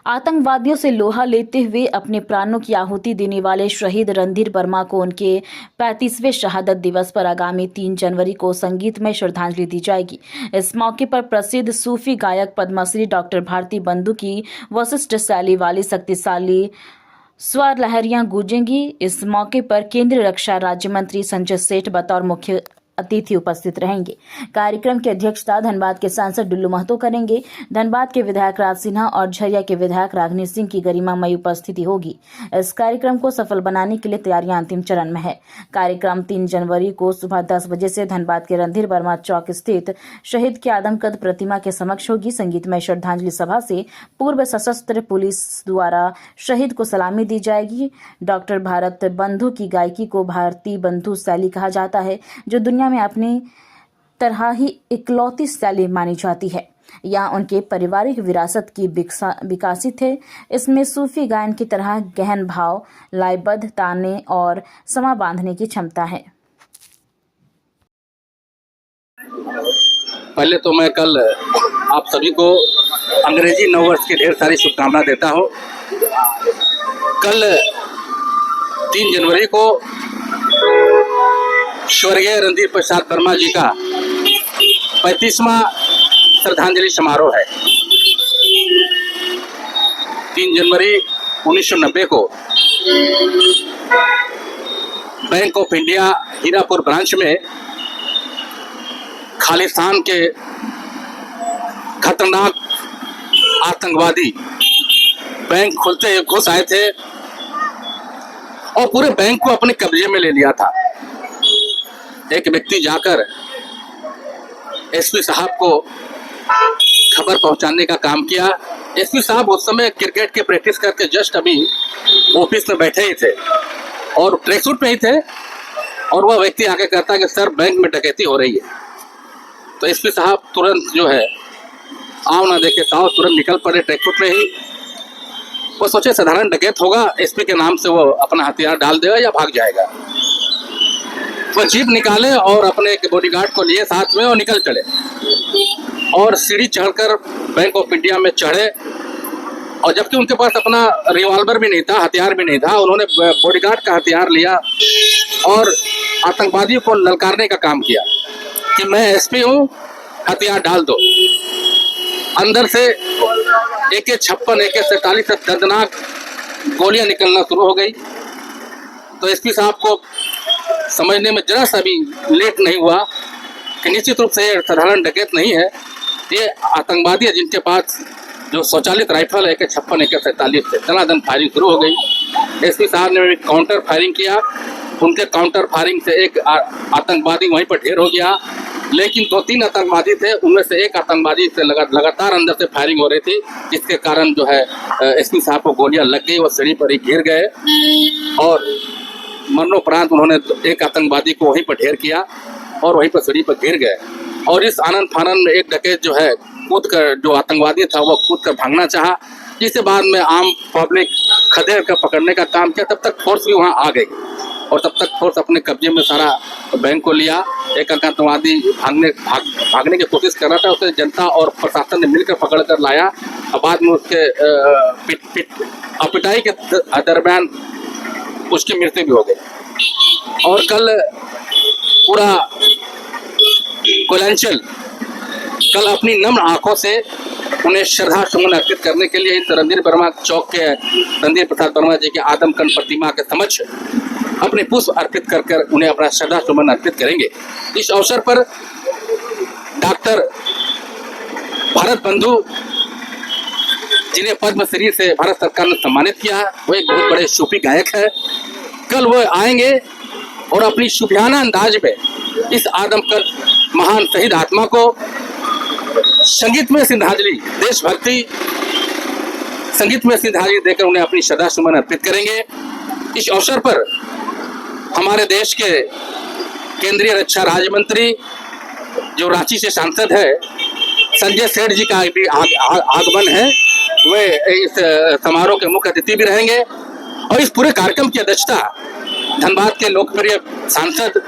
आतंकवादियों से लोहा लेते हुए अपने प्राणों की आहुति देने वाले शहीद रणधीर वर्मा को उनके 35वें शहादत दिवस पर आगामी 3 जनवरी को संगीतमय श्रद्धांजलि दी जाएगी। इस मौके पर प्रसिद्ध सूफी गायक पद्मश्री डॉक्टर भारती बंधु की वशिष्ठ शैली वाली शक्तिशाली स्वर लहरियां गूंजेंगी। इस मौके पर केंद्रीय रक्षा राज्य मंत्री संजय सेठ बतौर मुख्य अतिथि उपस्थित रहेंगे। कार्यक्रम की अध्यक्षता धनबाद के सांसद डुल्लू महतो करेंगे। धनबाद के विधायक राज सिन्हा और झरिया के विधायक राघनी सिंह की गरिमामयी उपस्थिति होगी। इस कार्यक्रम को सफल बनाने के लिए तैयारियां अंतिम चरण में है। कार्यक्रम 3 जनवरी को सुबह 10 बजे से धनबाद के रणधीर वर्मा चौक स्थित शहीद की आदमकद प्रतिमा के समक्ष होगी। संगीतमय श्रद्धांजलि सभा से पूर्व सशस्त्र पुलिस द्वारा शहीद को सलामी दी जाएगी। डॉक्टर भारत बंधु की गायकी को भारती बंधु शैली कहा जाता है, जो दुनिया में अपनी तरह ही इकलौती शैली मानी जाती है। यहाँ उनके पारिवारिक विरासत की विकासित है। इसमें सूफी गायन की तरह गहन भाव, लयबद्ध ताने और समा बांधने की क्षमता है। पहले तो मैं कल आप सभी को अंग्रेजी नववर्ष की ढेर सारी शुभकामनाएं देता हूँ। कल 3 जनवरी को स्वर्गीय रणधीर प्रसाद वर्मा जी का 35वां श्रद्धांजलि समारोह है। 3 जनवरी 1990 को bank of India Hirapur branch में खालिस्तान के खतरनाक आतंकवादी बैंक खोलते हुए घुस आए थे और पूरे बैंक को अपने कब्जे में ले लिया था। एक व्यक्ति जाकर एसपी साहब को खबर पहुंचाने का काम किया। एसपी साहब उस समय क्रिकेट की प्रैक्टिस करके जस्ट अभी ऑफिस में बैठे ही थे और ट्रैक सूट में ही थे और वह व्यक्ति आके कहता है कि सर बैंक में डकैती हो रही है। तो एसपी साहब तुरंत जो है आओ ना देखे ताओ तुरंत निकल पड़े ट्रैक सूट में ही। वो सोचे साधारण डकैत होगा, एसपी के नाम से वो अपना हथियार डाल देगा या भाग जाएगा। वो जीप निकाले और अपने एक बॉडीगार्ड को लिए साथ में और निकल चले और सीढ़ी चढ़कर बैंक ऑफ इंडिया में चढ़े। और जबकि उनके पास अपना रिवॉल्वर भी नहीं था, हथियार भी नहीं था, उन्होंने बॉडीगार्ड का हथियार लिया और आतंकवादियों को ललकारने का काम किया कि मैं एसपी हूँ, हथियार डाल दो। अंदर से AK-56, AK-47 से दर्दनाक गोलियां निकलना शुरू हो गई। तो एसपी साहब को समझने में जरा सा भी लेट नहीं हुआ कि निश्चित रूप से ये साधारण डकैत नहीं है, ये आतंकवादी है जिनके पास जो स्वचालित राइफल है AK-56, AK-47 से दनादन फायरिंग शुरू हो गई। एसपी साहब ने भी काउंटर फायरिंग किया। उनके काउंटर फायरिंग से एक आतंकवादी वहीं पर ढेर हो गया, लेकिन 2-3 आतंकवादी थे, उनमें से एक आतंकवादी से लगातार अंदर से फायरिंग हो रही थी, जिसके कारण जो है एसपी साहब को गोलियां लग गई। वो सीढ़ी पर ही गिर गए और मरणोपरांत उन्होंने एक आतंकवादी को वहीं पर ढेर किया और वहीं पर सीढ़ी पर गिर गए। और इस आनंद फानन में एक डकैत जो है कूद कर, जो आतंकवादी था वो कूद कर भागना चाहा, जिसके बाद में आम पब्लिक खदेड़ कर पकड़ने का काम किया। तब तक फोर्स भी वहाँ आ गई और तब तक फोर्स अपने कब्जे में सारा बैंक को लिया। एक आतंकवादी भागने की कोशिश कर रहा था, उसे जनता और प्रशासन ने मिलकर पकड़ कर लाया और बाद में उसके पिटाई के दरमियान उसकी मृत्यु भी हो गई। और कल पूरा कोयलांचल कल अपनी नम्र आंखों से उन्हें श्रद्धा सुमन अर्पित करने के लिए इस रणधीर वर्मा चौक के रणधीर प्रसाद वर्मा जी के आदमकद प्रतिमा के समक्ष अपने पुष्प अर्पित कर कर उन्हें अपना श्रद्धा सुमन अर्पित करेंगे। इस अवसर पर डॉक्टर भारत बंधु जिन्हें पद्मश्री से भारत सरकार ने सम्मानित किया, वो एक बहुत बड़े सूफी गायक है। कल वो आएंगे और अपनी सूफियाना अंदाज में इस आदमकद महान शहीद आत्मा को संगीत में श्रद्धांजलि, देशभक्ति संगीत में श्रद्धांजलि देकर उन्हें अपनी श्रद्धा सुमन अर्पित करेंगे। इस अवसर पर हमारे देश के केंद्रीय रक्षा राज्य मंत्री जो रांची से सांसद है संजय सेठ जी का भी आगमन है। वे इस समारोह के मुख्य अतिथि भी रहेंगे और इस पूरे कार्यक्रम की अध्यक्षता धनबाद के लोकप्रिय सांसद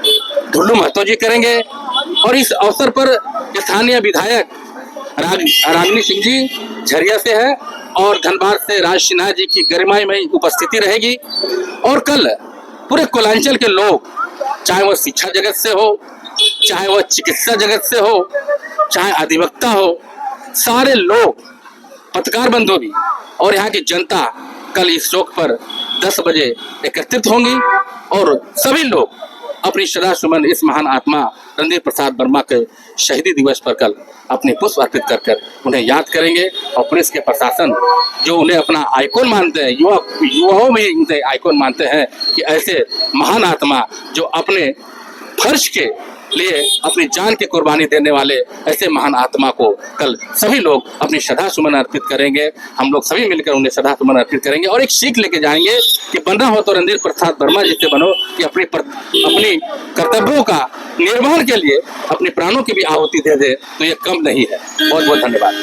डुल्लू महतो जी करेंगे। और इस अवसर पर स्थानीय विधायक रागिनी सिंह जी झरिया से है और धनबाद से राज सिन्हा जी की गरिमामयी उपस्थिति रहेगी। और कल पूरे कोलांचल के लोग, चाहे वह शिक्षा जगत से हो, चाहे वह चिकित्सा जगत से हो, चाहे अधिवक्ता हो, सारे लोग, पत्रकार बंधु भी और यहाँ की जनता कल इस चौक पर 10 बजे एकत्रित होंगी और सभी लोग अपनी श्रद्धा सुमन इस महान आत्मा रणधीर प्रसाद वर्मा के शहीदी दिवस पर कल अपने पुष्प अर्पित कर उन्हें याद करेंगे। और पुलिस के प्रशासन जो उन्हें अपना आइकॉन मानते हैं, युवाओं भी उनसे आइकॉन मानते हैं कि ऐसे महान आत्मा जो अपने फर्ज के लिए अपनी जान की कुर्बानी देने वाले ऐसे महान आत्मा को कल सभी लोग अपनी श्रद्धा सुमन अर्पित करेंगे। हम लोग सभी मिलकर उन्हें श्रद्धा सुमन अर्पित करेंगे और एक सीख लेके जाएंगे कि बनना हो तो रणधीर प्रसाद वर्मा जैसे बनो कि अपनी कर्तव्यों का निर्वहन के लिए अपने प्राणों की भी आहुति दे दे, तो ये कम नहीं है। बहुत बहुत धन्यवाद।